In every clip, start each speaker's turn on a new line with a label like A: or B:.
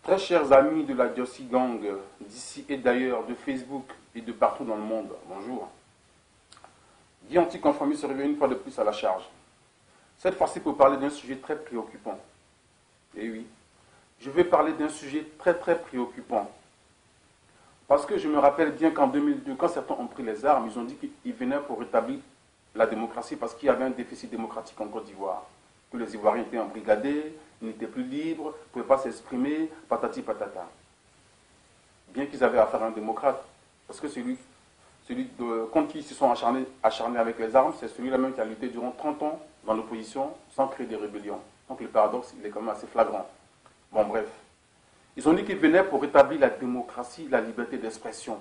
A: Très chers amis de la Diossi Gang, d'ici et d'ailleurs, de Facebook et de partout dans le monde, bonjour. Guy Anticonformiste se réveille une fois de plus à la charge. Cette fois-ci pour parler d'un sujet très préoccupant. Et oui, je vais parler d'un sujet très préoccupant. Parce que je me rappelle bien qu'en 2002, quand certains ont pris les armes, ils ont dit qu'ils venaient pour rétablir la démocratie parce qu'il y avait un déficit démocratique en Côte d'Ivoire. Que les Ivoiriens étaient embrigadés, ils n'étaient plus libres, ne pouvaient pas s'exprimer, patati patata. Bien qu'ils avaient affaire à un démocrate, parce que celui contre qui ils se sont acharnés avec les armes, c'est celui-là même qui a lutté durant 30 ans dans l'opposition sans créer des rébellions. Donc le paradoxe, il est quand même assez flagrant. Bon, bref. Ils ont dit qu'ils venaient pour rétablir la démocratie, la liberté d'expression.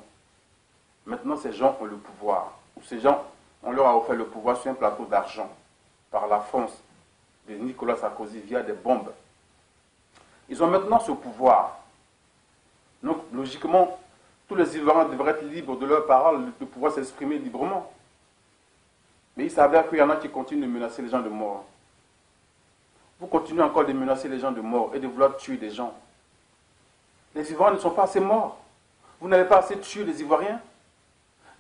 A: Maintenant, ces gens ont le pouvoir. Ou ces gens, on leur a offert le pouvoir sur un plateau d'argent par la France de Nicolas Sarkozy via des bombes. Ils ont maintenant ce pouvoir. Donc, logiquement, tous les Ivoiriens devraient être libres de leur parole, de pouvoir s'exprimer librement. Mais il s'avère qu'il y en a qui continuent de menacer les gens de mort. Vous continuez encore de menacer les gens de mort et de vouloir tuer des gens. Les Ivoiriens ne sont pas assez morts. Vous n'avez pas assez tué les Ivoiriens.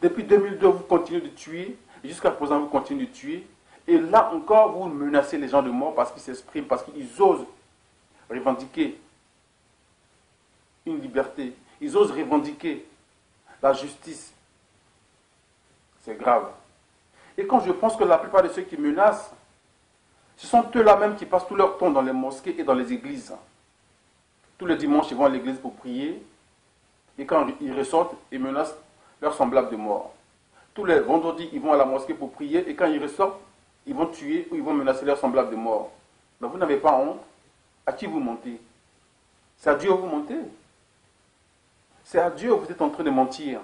A: Depuis 2002, vous continuez de tuer. Et jusqu'à présent, vous continuez de tuer. Et là encore, vous menacez les gens de mort parce qu'ils s'expriment, parce qu'ils osent revendiquer une liberté. Ils osent revendiquer la justice. C'est grave. Et quand je pense que la plupart de ceux qui menacent, ce sont eux-là même qui passent tout leur temps dans les mosquées et dans les églises. Tous les dimanches, ils vont à l'église pour prier. Et quand ils ressortent, ils menacent leurs semblables de mort. Tous les vendredis, ils vont à la mosquée pour prier. Et quand ils ressortent, ils vont tuer ou ils vont menacer leurs semblables de mort. Mais vous n'avez pas honte. À qui vous mentez? C'est à Dieu que vous mentez. C'est à Dieu que vous êtes en train de mentir.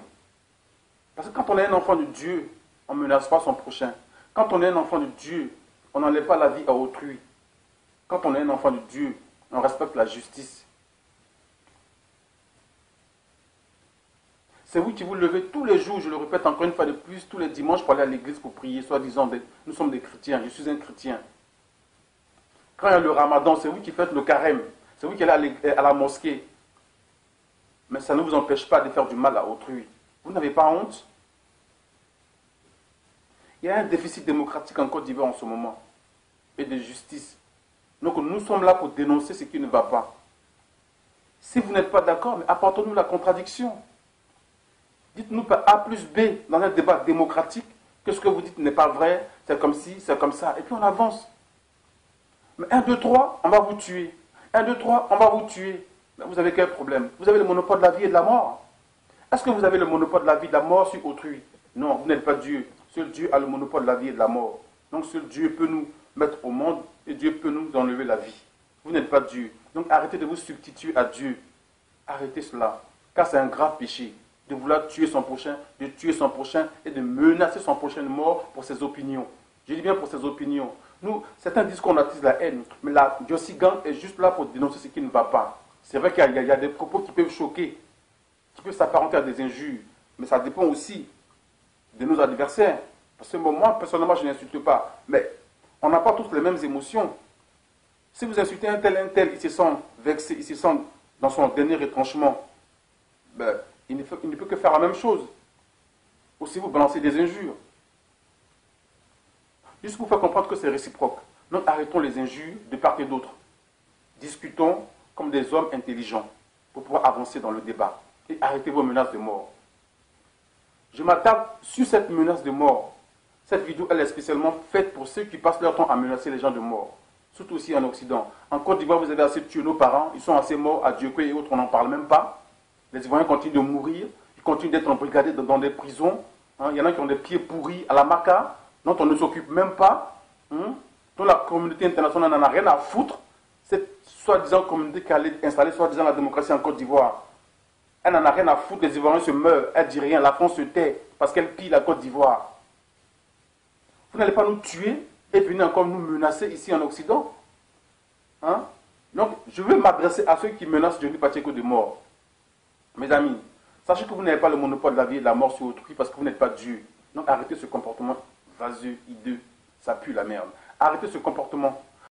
A: Parce que quand on est un enfant de Dieu, on ne menace pas son prochain. Quand on est un enfant de Dieu, on n'enlève pas la vie à autrui. Quand on est un enfant de Dieu, on respecte la justice. C'est vous qui vous levez tous les jours, je le répète encore une fois de plus, tous les dimanches pour aller à l'église pour prier, soi-disant, nous sommes des chrétiens, je suis un chrétien. Quand il y a le ramadan, c'est vous qui faites le carême, c'est vous qui allez à la mosquée. Mais ça ne vous empêche pas de faire du mal à autrui. Vous n'avez pas honte? Il y a un déficit démocratique en Côte d'Ivoire en ce moment, et de justice. Donc nous sommes là pour dénoncer ce qui ne va pas. Si vous n'êtes pas d'accord, mais apportez-nous la contradiction. Dites-nous par A plus B dans un débat démocratique que ce que vous dites n'est pas vrai, c'est comme ci, c'est comme ça, et puis on avance. Mais 1, 2, 3, on va vous tuer. 1, 2, 3, on va vous tuer. Mais vous avez quel problème? Vous avez le monopole de la vie et de la mort. Est-ce que vous avez le monopole de la vie et de la mort sur autrui? Non, vous n'êtes pas Dieu. Seul Dieu a le monopole de la vie et de la mort. Donc seul Dieu peut nous mettre au monde et Dieu peut nous enlever la vie. Vous n'êtes pas Dieu. Donc arrêtez de vous substituer à Dieu. Arrêtez cela. Car c'est un grave péché de vouloir tuer son prochain, de tuer son prochain et de menacer son prochain de mort pour ses opinions. Je dis bien pour ses opinions. Nous, certains disent qu'on attise la haine, mais la Diossi Gang est juste là pour dénoncer ce qui ne va pas. C'est vrai qu'il y a des propos qui peuvent choquer, qui peuvent s'apparenter à des injures, mais ça dépend aussi de nos adversaires. Parce que moi, personnellement, je n'insulte pas, mais on n'a pas tous les mêmes émotions. Si vous insultez un tel, il se sent vexé, il se sent dans son dernier retranchement, ben, il ne peut que faire la même chose. Ou si vous balancez des injures. Juste pour faire comprendre que c'est réciproque. Donc arrêtons les injures de part et d'autre. Discutons comme des hommes intelligents pour pouvoir avancer dans le débat. Et arrêtez vos menaces de mort. Je m'attarde sur cette menace de mort. Cette vidéo, elle est spécialement faite pour ceux qui passent leur temps à menacer les gens de mort. Surtout aussi en Occident. En Côte d'Ivoire, vous avez assez tué nos parents. Ils sont assez morts à Dieukwe et autres, on n'en parle même pas. Les Ivoiriens continuent de mourir. Ils continuent d'être embrigadés dans des prisons. Il y en a qui ont des pieds pourris à la maca, dont on ne s'occupe même pas. Dont la communauté internationale n'en a rien à foutre. Cette soi-disant communauté qui allait installer soi-disant la démocratie en Côte d'Ivoire. Elle n'en a rien à foutre, les Ivoiriens se meurent, elle ne dit rien, la France se tait parce qu'elle pille la Côte d'Ivoire. Vous n'allez pas nous tuer et venir encore nous menacer ici en Occident? Donc, je veux m'adresser à ceux qui menacent Johnny Pacheco de mort. Mes amis, sachez que vous n'avez pas le monopole de la vie et de la mort sur autrui parce que vous n'êtes pas Dieu. Donc arrêtez ce comportement vaseux, hideux, ça pue la merde. Arrêtez ce comportement